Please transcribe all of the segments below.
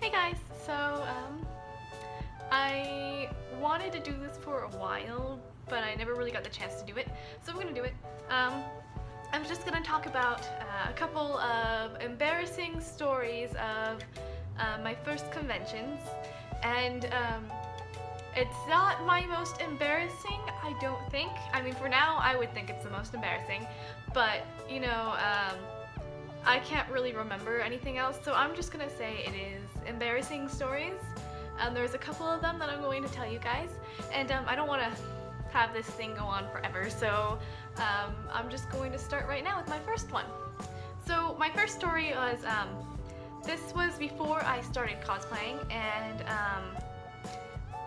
Hey guys, I wanted to do this for a while, but I never really got the chance to do it, so I'm gonna do it. I'm just gonna talk about a couple of embarrassing stories of my first conventions, and it's not my most embarrassing, I don't think. I mean, for now, I would think it's the most embarrassing, but, I can't really remember anything else, so I'm just gonna say it is embarrassing stories. There's a couple of them that I'm going to tell you guys, and I don't want to have this thing go on forever, so I'm just going to start right now with my first one. So my first story was, this was before I started cosplaying, and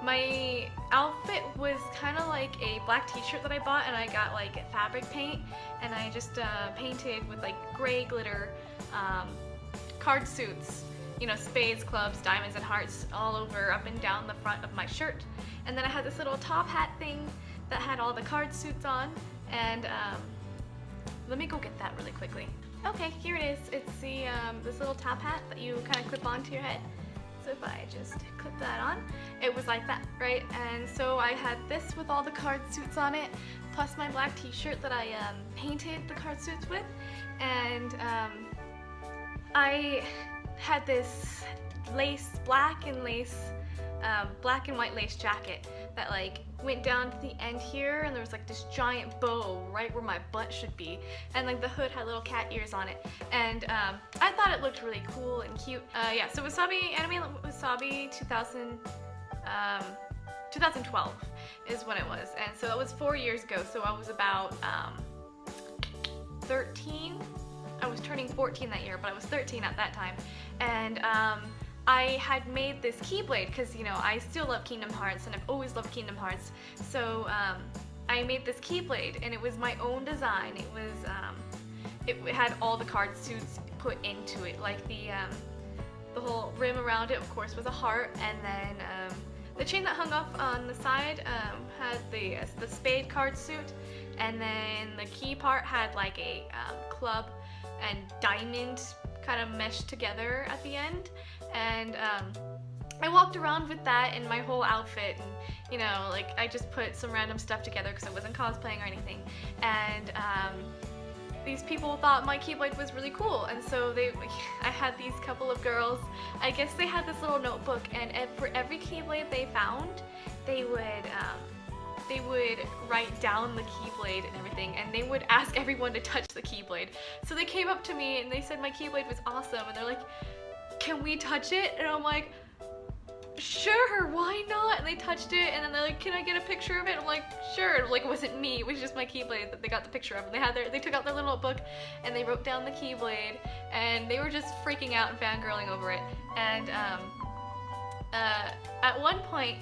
my outfit was kind of like a black t-shirt that I bought, and I got like fabric paint, and I just painted with like gray glitter card suits, you know, spades, clubs, diamonds, and hearts all over up and down the front of my shirt. And then I had this little top hat thing that had all the card suits on, and let me go get that really quickly. Okay, here it is. It's the this little top hat that you kind of clip onto your head. So if I just clip that on, it was like that, right? And so I had this with all the card suits on it, plus my black t-shirt that I painted the card suits with, and I had this black and white lace jacket that like went down to the end here, and there was like this giant bow right where my butt should be, and like the hood had little cat ears on it, and I thought it looked really cool and cute. Yeah, so Anime Wasabi 2012 is when it was, and so that was 4 years ago, so I was about 13. I was turning 14 that year, but I was 13 at that time, and I had made this Keyblade because, you know, I still love Kingdom Hearts, and I've always loved Kingdom Hearts, so I made this Keyblade, and it was my own design. It was, it had all the card suits put into it, like the whole rim around it, of course, was a heart, and then the chain that hung off on the side had the spade card suit, and then the key part had like a club and diamond kind of meshed together at the end, and I walked around with that in my whole outfit, and you know, like I just put some random stuff together because I wasn't cosplaying or anything, and these people thought my Keyblade was really cool, and so I had these couple of girls, I guess they had this little notebook, and for every Keyblade they found, they would write down the Keyblade and everything, and they would ask everyone to touch the Keyblade. So they came up to me and they said my Keyblade was awesome, and they're like, can we touch it? And I'm like, sure, why not? And they touched it, and then they're like, can I get a picture of it? I'm like, sure. And like, it wasn't me, it was just my Keyblade that they got the picture of, and they took out their little notebook and they wrote down the Keyblade, and they were just freaking out and fangirling over it. And at one point,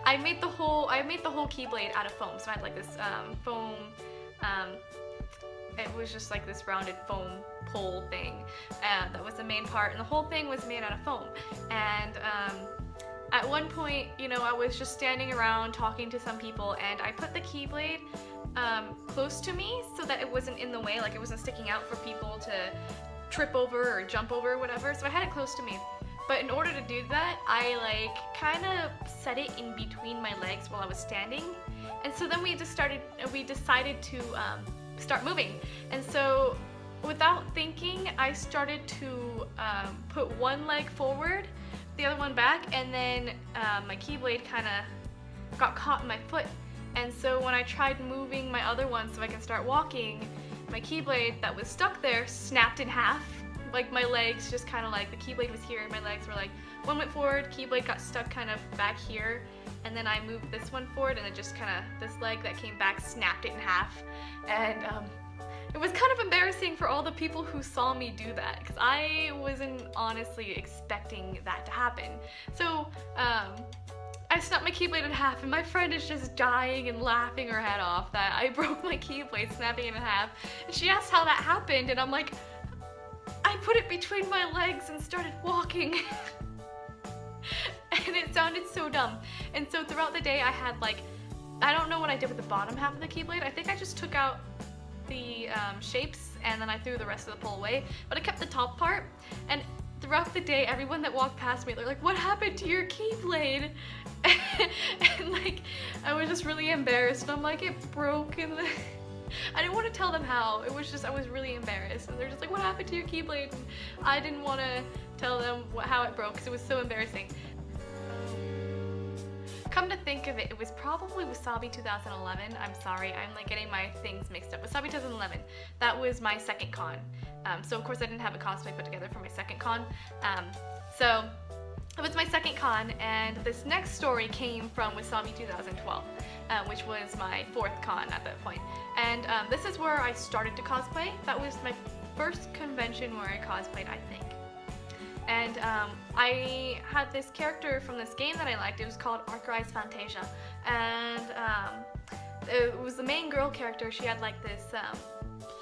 I made the whole Keyblade out of foam. So I had like this foam, it was just like this rounded foam pole thing, that was the main part, and the whole thing was made out of foam. And at one point, you know, I was just standing around talking to some people, and I put the Keyblade close to me so that it wasn't in the way, like it wasn't sticking out for people to trip over or jump over or whatever, so I had it close to me. But in order to do that, I like kind of set it in between my legs while I was standing, and so then we decided to start moving. And so without thinking, I started to put one leg forward, the other one back, and then my Keyblade kind of got caught in my foot. And so when I tried moving my other one so I can start walking, my Keyblade that was stuck there snapped in half. Like my legs just kind of like, the Keyblade was here and my legs were like, one went forward, Keyblade got stuck kind of back here, and then I moved this one forward, and it just kind of, this leg that came back snapped it in half. And it was kind of embarrassing for all the people who saw me do that, because I wasn't honestly expecting that to happen. So I snapped my Keyblade in half, and my friend is just dying and laughing her head off that I broke my Keyblade, snapping it in half. And she asked how that happened, and I'm like, I put it between my legs and started walking. And it sounded so dumb. And so throughout the day I had like, I don't know what I did with the bottom half of the Keyblade. I think I just took out the shapes, and then I threw the rest of the pole away, but I kept the top part. And throughout the day, everyone that walked past me, they're like, what happened to your Keyblade? And like, I was just really embarrassed. And I'm like, it broke and I didn't want to tell them how. It was just, I was really embarrassed. And they're just like, what happened to your Keyblade? And I didn't want to tell them how it broke because it was so embarrassing. Come to think of it, it was probably Wasabi 2011. I'm sorry, I'm like getting my things mixed up. Wasabi 2011, that was my second con. So of course I didn't have a cosplay put together for my second con. So it was my second con, and this next story came from Wasabi 2012, which was my fourth con at that point. And this is where I started to cosplay. That was my first convention where I cosplayed, I think. And I had this character from this game that I liked. It was called Arcrise Fantasia, and it was the main girl character. She had like this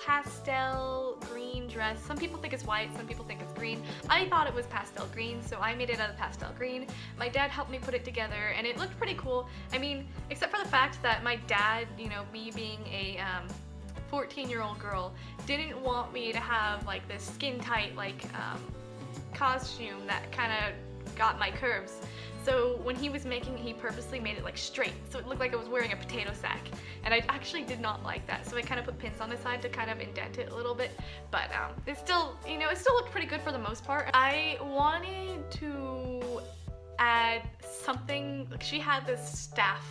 pastel green dress. Some people think it's white, some people think it's green. I thought it was pastel green, so I made it out of pastel green. My dad helped me put it together, and it looked pretty cool. I mean, except for the fact that my dad, you know, me being a 14-year-old girl, didn't want me to have like this skin tight like costume that kind of got my curves. So when he was making it, he purposely made it like straight, so it looked like I was wearing a potato sack, and I actually did not like that, so I kind of put pins on the side to kind of indent it a little bit, but it still, you know, it still looked pretty good for the most part. I wanted to add something, like she had this staff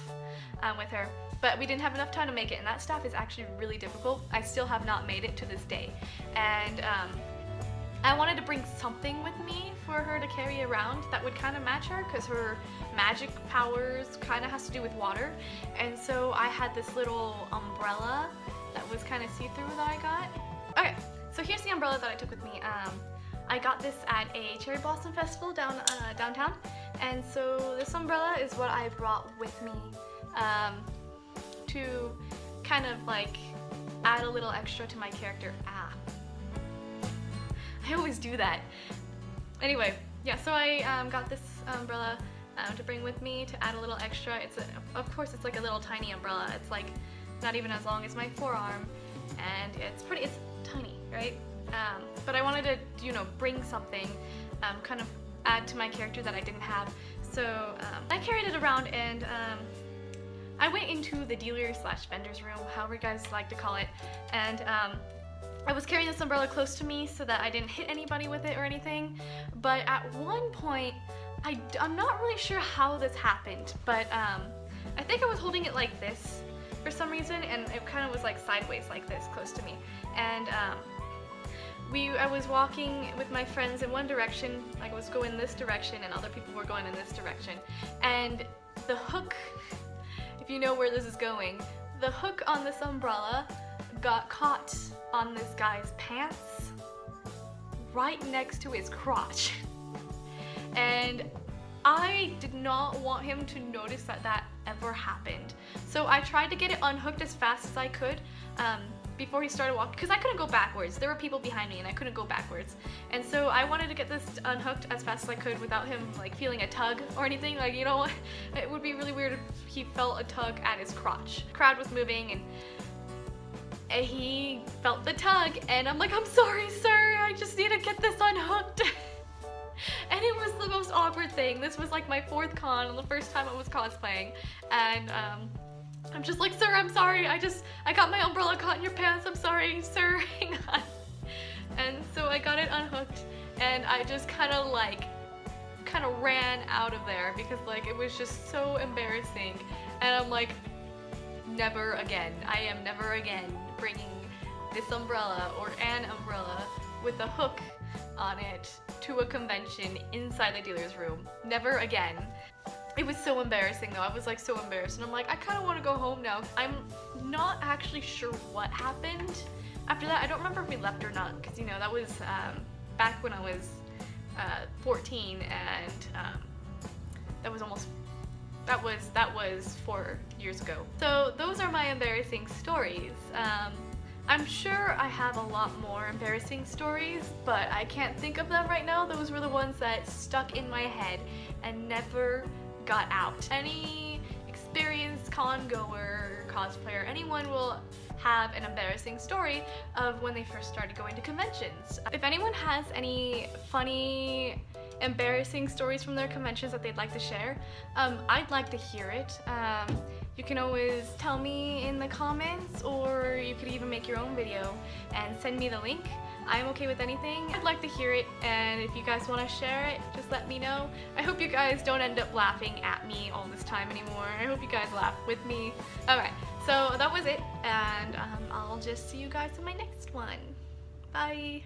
with her, but we didn't have enough time to make it, and that staff is actually really difficult. I still have not made it to this day, and I wanted to bring something with me for her to carry around that would kind of match her, because her magic powers kind of has to do with water. And so I had this little umbrella that was kind of see-through that I got. Okay, so here's the umbrella that I took with me. I got this at a cherry blossom festival downtown, and so this umbrella is what I brought with me to kind of like add a little extra to my character. I always do that. Anyway, yeah, so I got this umbrella to bring with me to add a little extra. Of course, it's like a little tiny umbrella. It's like not even as long as my forearm, and it's tiny, right? But I wanted to, you know, bring something, kind of add to my character that I didn't have. So I carried it around, and I went into the dealer/vendor's room, however you guys like to call it, and I was carrying this umbrella close to me so that I didn't hit anybody with it or anything, but at one point, I'm not really sure how this happened, but I think I was holding it like this for some reason, and it kind of was like sideways like this, close to me, and I was walking with my friends in one direction, like I was going this direction, and other people were going in this direction, and the hook, if you know where this is going, the hook on this umbrella got caught on this guy's pants right next to his crotch. And I did not want him to notice that that ever happened. So I tried to get it unhooked as fast as I could before he started walking, because I couldn't go backwards. There were people behind me and I couldn't go backwards. And so I wanted to get this unhooked as fast as I could without him like feeling a tug or anything. Like, you know, it would be really weird if he felt a tug at his crotch. The crowd was moving, and he felt the tug, and I'm like, I'm sorry, sir, I just need to get this unhooked. And it was the most awkward thing. This was like my fourth con, the first time I was cosplaying, and I'm just like, sir, I'm sorry, I got my umbrella caught in your pants, I'm sorry, sir, hang on. And so I got it unhooked, and I just kind of ran out of there, because like it was just so embarrassing, and I'm like, never again. I am never again bringing this umbrella or an umbrella with a hook on it to a convention inside the dealer's room. Never again. It was so embarrassing though. I was like so embarrassed, and I'm like, I kind of want to go home now. I'm not actually sure what happened after that. I don't remember if we left or not, because you know, that was back when I was 14, and that was 4 years ago. So those are my embarrassing stories. I'm sure I have a lot more embarrassing stories, but I can't think of them right now. Those were the ones that stuck in my head and never got out. Any experienced con goer, cosplayer, anyone will have an embarrassing story of when they first started going to conventions. If anyone has any funny, embarrassing stories from their conventions that they'd like to share, I'd like to hear it. You can always tell me in the comments, or you could even make your own video and send me the link. I'm okay with anything. I'd like to hear it, and if you guys want to share it, just let me know. I hope you guys don't end up laughing at me all this time anymore. I hope you guys laugh with me. Alright, so that was it, and I'll just see you guys in my next one. Bye!